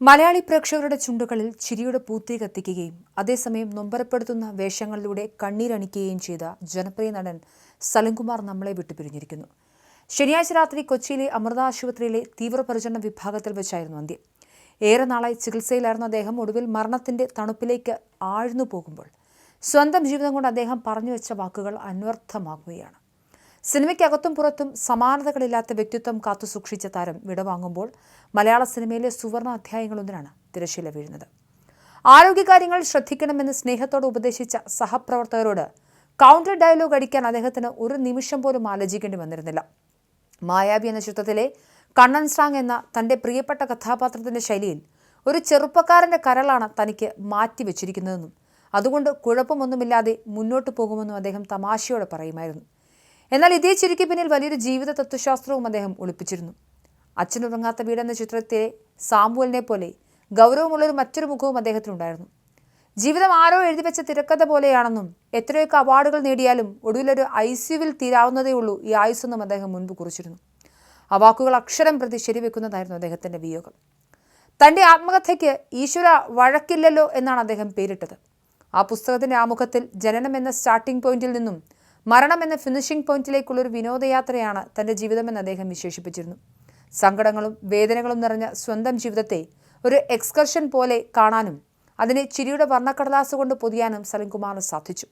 മലയാളി പ്രേക്ഷകരുടെ ചുണ്ടുകളിൽ ചിരിയുടെ പൂത്തി കത്തിക്കുകയും അതേസമയം നൊമ്പരപ്പെടുത്തുന്ന വേഷങ്ങളിലൂടെ കണ്ണീരണിക്കുകയും ചെയ്ത ജനപ്രിയ നടൻ സലിംകുമാർ നമ്മളെ വിട്ടുപിരിഞ്ഞിരിക്കുന്നു. ശനിയാഴ്ച രാത്രി കൊച്ചിയിലെ അമൃത ആശുപത്രിയിലെ തീവ്രപരിചരണ വിഭാഗത്തിൽ വെച്ചായിരുന്നു അന്ത്യം. ഏറെ നാളായി ചികിത്സയിലായിരുന്ന അദ്ദേഹം ഒടുവിൽ മരണത്തിന്റെ തണുപ്പിലേക്ക് ആഴ്ന്നു പോകുമ്പോൾ സ്വന്തം ജീവിതം കൊണ്ട് അദ്ദേഹം പറഞ്ഞുവെച്ച വാക്കുകൾ അന്വർത്ഥമാകുകയാണ്. സിനിമയ്ക്കകത്തും പുറത്തും സമാനതകളില്ലാത്ത വ്യക്തിത്വം കാത്തുസൂക്ഷിച്ച താരം വിടവാങ്ങുമ്പോൾ മലയാള സിനിമയിലെ സുവർണ അധ്യായങ്ങളൊന്നിനാണ് തിരശ്ശീല വീഴുന്നത്. ആരോഗ്യകാര്യങ്ങൾ ശ്രദ്ധിക്കണമെന്ന് സ്നേഹത്തോടെ ഉപദേശിച്ച സഹപ്രവർത്തകരോട് കൗണ്ടർ ഡയലോഗ് അടിക്കാൻ അദ്ദേഹത്തിന് ഒരു നിമിഷം പോലും ആലോചിക്കേണ്ടി വന്നിരുന്നില്ല. മായാവി എന്ന ചിത്രത്തിലെ കണ്ണൻ സ്രാങ് എന്ന തൻ്റെ പ്രിയപ്പെട്ട കഥാപാത്രത്തിൻ്റെ ശൈലിയിൽ ഒരു ചെറുപ്പക്കാരൻ്റെ കരളാണ് തനിക്ക് മാറ്റിവെച്ചിരിക്കുന്നതെന്നും അതുകൊണ്ട് കുഴപ്പമൊന്നുമില്ലാതെ മുന്നോട്ട് പോകുമെന്നും അദ്ദേഹം തമാശയോടെ പറയുമായിരുന്നു. എന്നാൽ ഇതേ ചിരിക്ക് പിന്നിൽ വലിയൊരു ജീവിത തത്വശാസ്ത്രവും അദ്ദേഹം ഒളിപ്പിച്ചിരുന്നു. അച്ഛനുറങ്ങാത്ത വീടെന്ന ചിത്രത്തിലെ സാമുവലിനെ പോലെ ഗൗരവമുള്ളൊരു മറ്റൊരു മുഖവും അദ്ദേഹത്തിനുണ്ടായിരുന്നു. ജീവിതം ആരോ എഴുതിവെച്ച തിരക്കഥ പോലെയാണെന്നും എത്രയൊക്കെ അവാർഡുകൾ നേടിയാലും ഒടുവിലൊരു ICUവിൽ തീരാവുന്നതേ ഉള്ളൂ ഈ ആയുസ്സെന്നും അദ്ദേഹം മുൻപ് കുറിച്ചിരുന്നു. ആ വാക്കുകൾ അക്ഷരം പ്രതി ശരിവെക്കുന്നതായിരുന്നു അദ്ദേഹത്തിൻ്റെ വിയോഗം. തൻ്റെ ആത്മകഥയ്ക്ക് ഈശ്വര വഴക്കില്ലല്ലോ എന്നാണ് അദ്ദേഹം പേരിട്ടത്. ആ പുസ്തകത്തിൻ്റെ ആമുഖത്തിൽ ജനനം എന്ന സ്റ്റാർട്ടിംഗ് പോയിന്റിൽ നിന്നും മരണം എന്ന ഫിനിഷിംഗ് പോയിന്റിലേക്കുള്ളൊരു വിനോദയാത്രയാണ് തൻ്റെ ജീവിതമെന്ന് അദ്ദേഹം വിശേഷിപ്പിച്ചിരുന്നു. സങ്കടങ്ങളും വേദനകളും നിറഞ്ഞ സ്വന്തം ജീവിതത്തെ ഒരു എക്സ്കർഷൻ പോലെ കാണാനും അതിനെ ചിരിയുടെ വർണ്ണക്കടലാസ് കൊണ്ട് പൊതിയാനും സലിംകുമാറിന് സാധിച്ചു.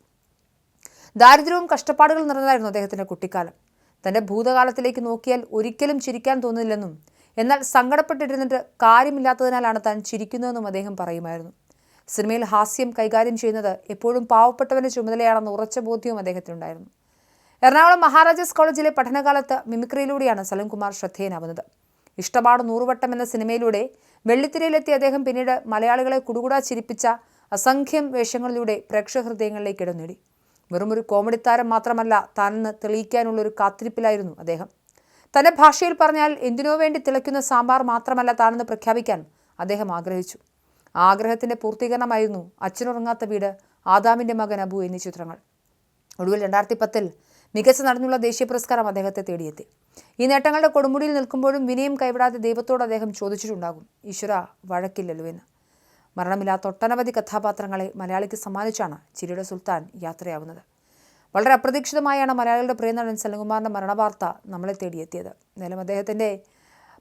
ദാരിദ്ര്യവും കഷ്ടപ്പാടുകളും നിറഞ്ഞതായിരുന്നു അദ്ദേഹത്തിൻ്റെ കുട്ടിക്കാലം. തൻ്റെ ഭൂതകാലത്തിലേക്ക് നോക്കിയാൽ ഒരിക്കലും ചിരിക്കാൻ തോന്നില്ലെന്നും എന്നാൽ സങ്കടപ്പെട്ടിരുന്നിട്ട് കാര്യമില്ലാത്തതിനാലാണ് താൻ ചിരിക്കുന്നതെന്നും അദ്ദേഹം പറയുമായിരുന്നു. സിനിമയിൽ ഹാസ്യം കൈകാര്യം ചെയ്യുന്നത് എപ്പോഴും പാവപ്പെട്ടവൻ്റെ ചുമതലയാണെന്ന് ഉറച്ച ബോധ്യവും അദ്ദേഹത്തിനുണ്ടായിരുന്നു. എറണാകുളം മഹാരാജാസ് കോളേജിലെ പഠനകാലത്ത് മിമിക്രിയിലൂടെയാണ് സലിംകുമാർ ശ്രദ്ധേയനാവുന്നത്. ഇഷ്ടമാണ് 100 വട്ടം എന്ന സിനിമയിലൂടെ വെള്ളിത്തിരയിലെത്തിയ അദ്ദേഹം പിന്നീട് മലയാളികളെ കുടുകുടാ ചിരിപ്പിച്ച അസംഖ്യം വേഷങ്ങളിലൂടെ പ്രേക്ഷക ഹൃദയങ്ങളിലേക്ക് ഇടം നേടി. വെറുമൊരു കോമഡി താരം മാത്രമല്ല താനെന്ന് തെളിയിക്കാനുള്ളൊരു കാത്തിരിപ്പിലായിരുന്നു അദ്ദേഹം. തൻ്റെ ഭാഷയിൽ പറഞ്ഞാൽ എന്തിനോ വേണ്ടി തിളയ്ക്കുന്ന സാമ്പാർ മാത്രമല്ല താനെന്ന് പ്രഖ്യാപിക്കാൻ അദ്ദേഹം ആഗ്രഹിച്ചു. ആ ആഗ്രഹത്തിൻ്റെ പൂർത്തീകരണമായിരുന്നു അച്ഛനുറങ്ങാത്ത വീട്, ആദാമിൻ്റെ മകൻ അബു എന്നീ ചിത്രങ്ങൾ. ഒടുവിൽ 2010 മികച്ച നടനുള്ള ദേശീയ പുരസ്കാരം അദ്ദേഹത്തെ തേടിയെത്തി. ഈ നേട്ടങ്ങളുടെ കൊടുമുടിയിൽ നിൽക്കുമ്പോഴും വിനയം കൈവിടാതെ ദൈവത്തോട് അദ്ദേഹം ചോദിച്ചിട്ടുണ്ടാകും, ഈശ്വര വഴക്കില്ലല്ലോ എന്ന്. മരണമില്ലാത്ത ഒട്ടനവധി കഥാപാത്രങ്ങളെ മലയാളിക്ക് സമ്മാനിച്ചാണ് ചിരിയുടെ സുൽത്താൻ യാത്രയാവുന്നത്. വളരെ അപ്രതീക്ഷിതമായാണ് മലയാളികളുടെ പ്രിയനടൻ സലിംകുമാറിൻ്റെ മരണവാർത്ത നമ്മളെ തേടിയെത്തിയത്. എന്നാലും അദ്ദേഹത്തിൻ്റെ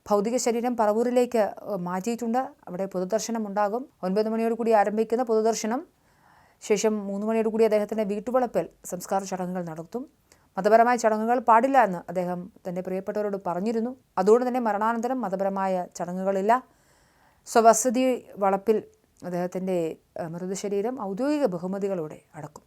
ഭൗതിക ശരീരം പറവൂരിലേക്ക് മാറ്റിയിട്ടുണ്ട്. അവിടെ പൊതുദർശനം ഉണ്ടാകും. 9 മണിയോട് കൂടി ആരംഭിക്കുന്ന പൊതുദർശനം ശേഷം 3 മണിയോട് കൂടി അദ്ദേഹത്തിൻ്റെ വീട്ടുവളപ്പിൽ സംസ്കാര ചടങ്ങുകൾ നടത്തും. മതപരമായ ചടങ്ങുകൾ പാടില്ല എന്ന് അദ്ദേഹം തൻ്റെ പ്രിയപ്പെട്ടവരോട് പറഞ്ഞിരുന്നു. അതുകൊണ്ട് തന്നെ മരണാനന്തരം മതപരമായ ചടങ്ങുകളില്ല. സ്വവസതി വളപ്പിൽ അദ്ദേഹത്തിൻ്റെ മൃതശരീരം ഔദ്യോഗിക ബഹുമതികളോടെ അടക്കും.